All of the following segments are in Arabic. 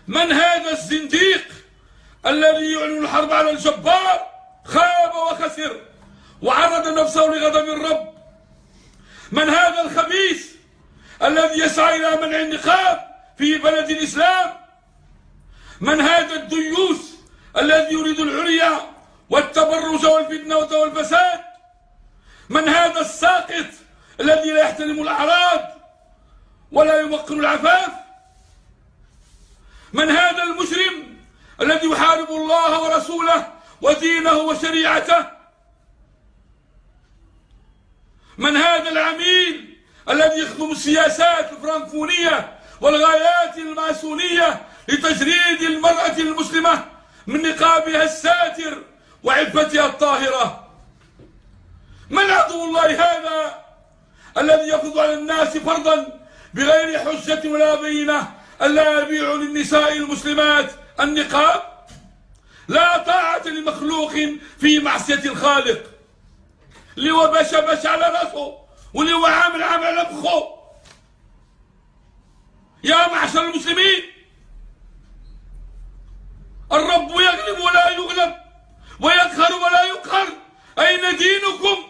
من هذا الزنديق الذي يعلن الحرب على الجبار؟ خاب وخسر وعرض نفسه لغضب الرب. من هذا الخبيث الذي يسعى إلى منع النقاب في بلد الإسلام؟ من هذا الديوث الذي يريد العري والتبرج والفتنة والفساد؟ من هذا الساقط الذي لا يحترم الأعراض ولا يوقر العفاف؟ من هذا المجرم الذي يحارب الله ورسوله ودينه وشريعته؟ من هذا العميل الذي يخدم السياسات الفرنكفونية والغايات الماسونية لتجريد المرأة المسلمة من نقابها الساتر وعفتها الطاهرة؟ من عدو الله هذا الذي يفرض على الناس فرضا بغير حجة ولا بينة ألا يبيعوا للنساء المسلمات النقاب؟ لا طاعة لمخلوق في معصية الخالق. اللي هو بش على راسه واللي هو عامل على مخه. يا معشر المسلمين، الرب يغلب ولا يغلب ويقهر ولا يقهر. أين دينكم؟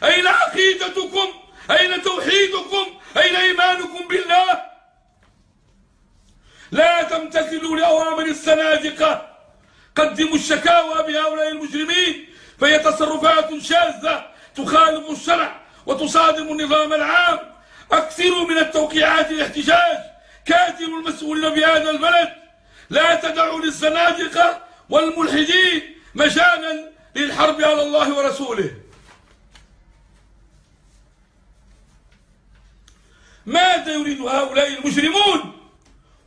أين عقيدتكم؟ أين توحيدكم؟ أين إيمانكم بالله؟ لا تمتثلوا لأوامر الزنادقة. قدموا الشكاوى بهؤلاء المجرمين، فهي تصرفات شاذة تخالف الشرع وتصادم النظام العام. أكثروا من التوقيعات الاحتجاج، كاتبوا المسؤولين في هذا البلد. لا تدعوا للزنادقة والملحدين مجالا للحرب على الله ورسوله. ماذا يريد هؤلاء المجرمون؟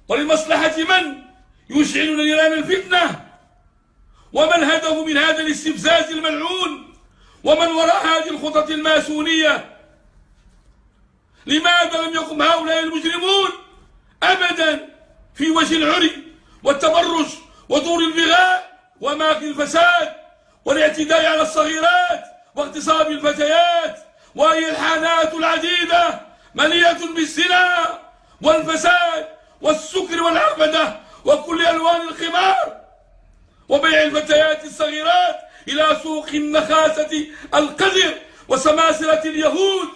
ولمصلحة من يشعلون نيران الفتنة؟ وما الهدف من هذا الاستفزاز الملعون؟ ومن وراء هذه الخطط الماسونية؟ لماذا لم يقم هؤلاء المجرمون أبدا في وجه العري والتبرج ودور البغاء وأماكن الفساد والاعتداء على الصغيرات واغتصاب الفتيات؟ وهي الحانات العديدة مليئة بالزنا والفساد والسكر والعربدة وكل ألوان القمار وبيع الفتيات الصغيرات إلى سوق النخاسة القذر وسماسرة اليهود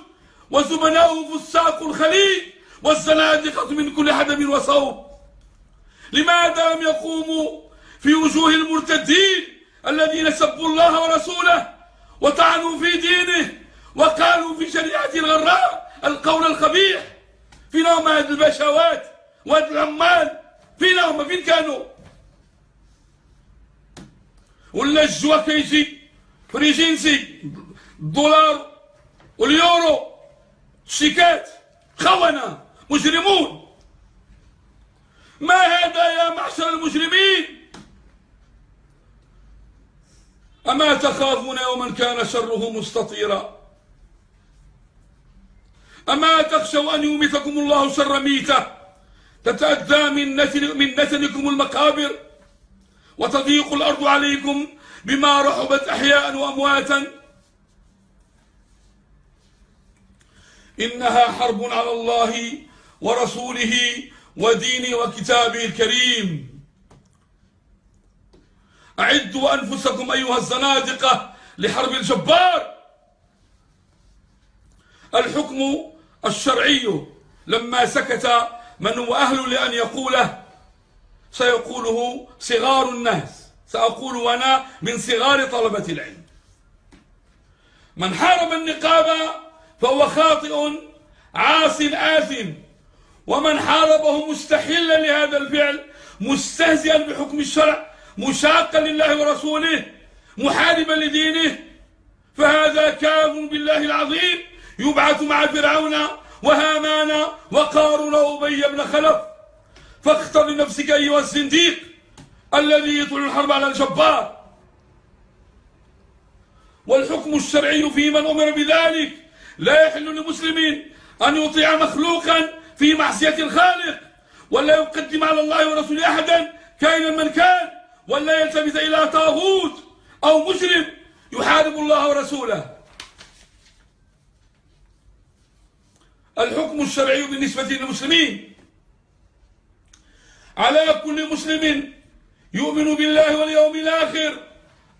وزبناء فساق الخليج والزنادقة من كل حدب وصوب. لماذا لم يقوموا في وجوه المرتدين الذين سبوا الله ورسوله وطعنوا في دينه وقالوا في شريعة الغراء القول القبيح؟ فين هم هاد البشوات وهاد العمال؟ فين هم؟ فين كانوا؟ ولا الجوا كيجي فريجينسي الدولار واليورو الشيكات؟ خونة مجرمون. ما هذا يا معشر المجرمين؟ أما تخافون يوما كان شره مستطيرا؟ أما تخشوا أن يميتكم الله شر ميتة تتأذى من نتنكم المقابر وتضيق الأرض عليكم بما رحبت أحياء وأمواتا؟ إنها حرب على الله ورسوله ودينه وكتابه الكريم. أعدوا أنفسكم أيها الزنادقة لحرب الجبار. الحكم الشرعي لما سكت من هو أهل لأن يقوله سيقوله صغار الناس، سأقول وأنا من صغار طلبة العلم. من حارب النقاب فهو خاطئ عاص آثم، ومن حاربه مستحلا لهذا الفعل مستهزئا بحكم الشرع مشاقا لله ورسوله محاربا لدينه فهذا كافر بالله العظيم يبعث مع فرعون وهامان وقارون وأبي بن خلف. فاختر لنفسك أيها الزنديق الذي يطول الحرب على الجبار. والحكم الشرعي في من أمر بذلك لا يحل لمسلم أن يطيع مخلوقا في معصية الخالق، ولا يقدم على الله ورسوله أحدا كائنا من كان، ولا يلتفت إلى طاغوت أو مجرم يحارب الله ورسوله. الحكم الشرعي بالنسبة للمسلمين على كل مسلم يؤمن بالله واليوم الآخر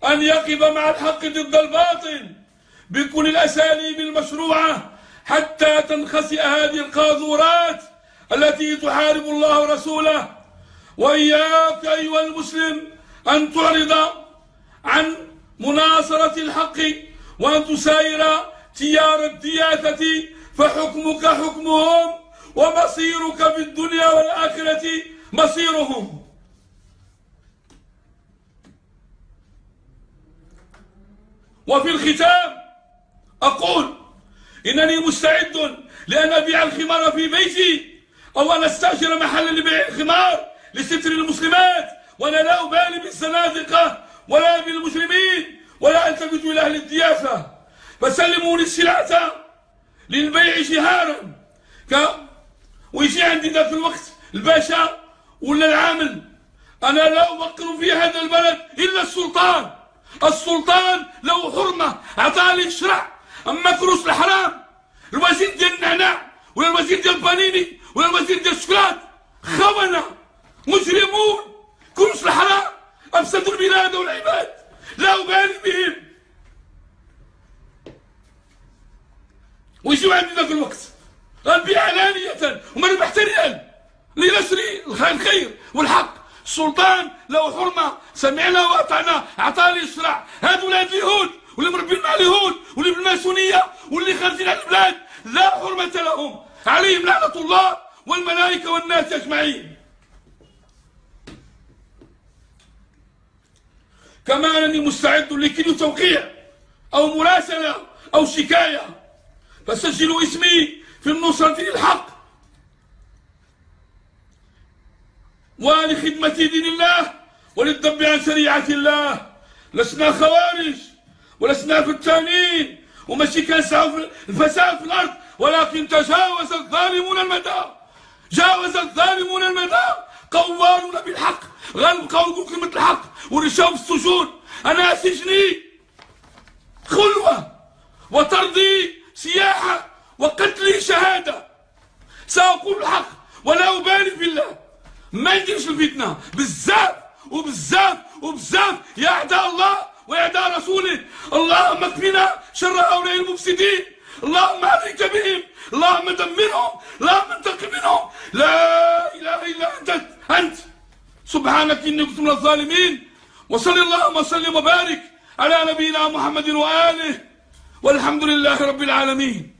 أن يقف مع الحق ضد الباطل بكل الأساليب المشروعة حتى تنخسئ هذه القاذورات التي تحارب الله ورسوله. وإياك أيها المسلم أن تعرض عن مناصرة الحق وأن تساير تيار الدياثة، فحكمك حكمهم ومصيرك في الدنيا والآخرة مصيرهم. وفي الختام أقول إنني مستعد لأن أبيع الخمار في بيتي أو أن أستأجر محلا لبيع الخمار لستر المسلمات، وأنا لا أبالي بالزنادقة ولا بالمسلمين ولا ألتفت إلى أهل الدياثة، فسلموني السلعة للبيع شهارا ويجي عندي ذاك الوقت الباشا ولا العامل. أنا لا أفكر في هذا البلد إلا السلطان. السلطان له حرمة عطاني الشرع. أما كروس الحرام الوزير ديال النعناع ولا الوزير ديال البانيني ولا الوزير ديال الشوكولات خونة مجرمون. كروس الحرام أفسدوا البلاد والعباد، لا أبالي بهم. ويجيو عندي ذاك الوقت غنبيع علانية وما ربحت ريال لنشري الخير والحق. السلطان له حرمة، سمعنا وأطعنا، عطاني الشرع. هاد ولاد اليهود واللي مربين مع اليهود واللي بالماسونية واللي خارجين على البلاد لا حرمة لهم، عليهم لعنة الله والملائكة والناس أجمعين. كما أنني مستعد لكل توقيع أو مراسلة أو شكاية، فسجلوا اسمي في النصرة للحق ولخدمة دين الله وللذب عن شريعة الله. لسنا خوارج ولسنا فتانين وماشي كنسعوا الفساد في الأرض، ولكن تجاوز الظالمون المدى. جاوز الظالمون المدى. قوارون بالحق غنبقاو نقول كلمة الحق ونشاو في السجون. أنا سجني خلوة وطردي سياحة وقتلي شهادة. سأقول الحق ولا أبالي بالله، ما نديرش الفتنة بزاف وبزاف وبزاف يا أعداء الله وأعداء رسوله. اللهم اكفنا شر هؤلاء المفسدين، اللهم عليك بهم، اللهم دمرهم، اللهم انتقم منهم. لا إله إلا أنت سبحانك إني كنت من الظالمين. وصلى اللهم وسلم وبارك على نبينا محمد وآله، والحمد لله رب العالمين.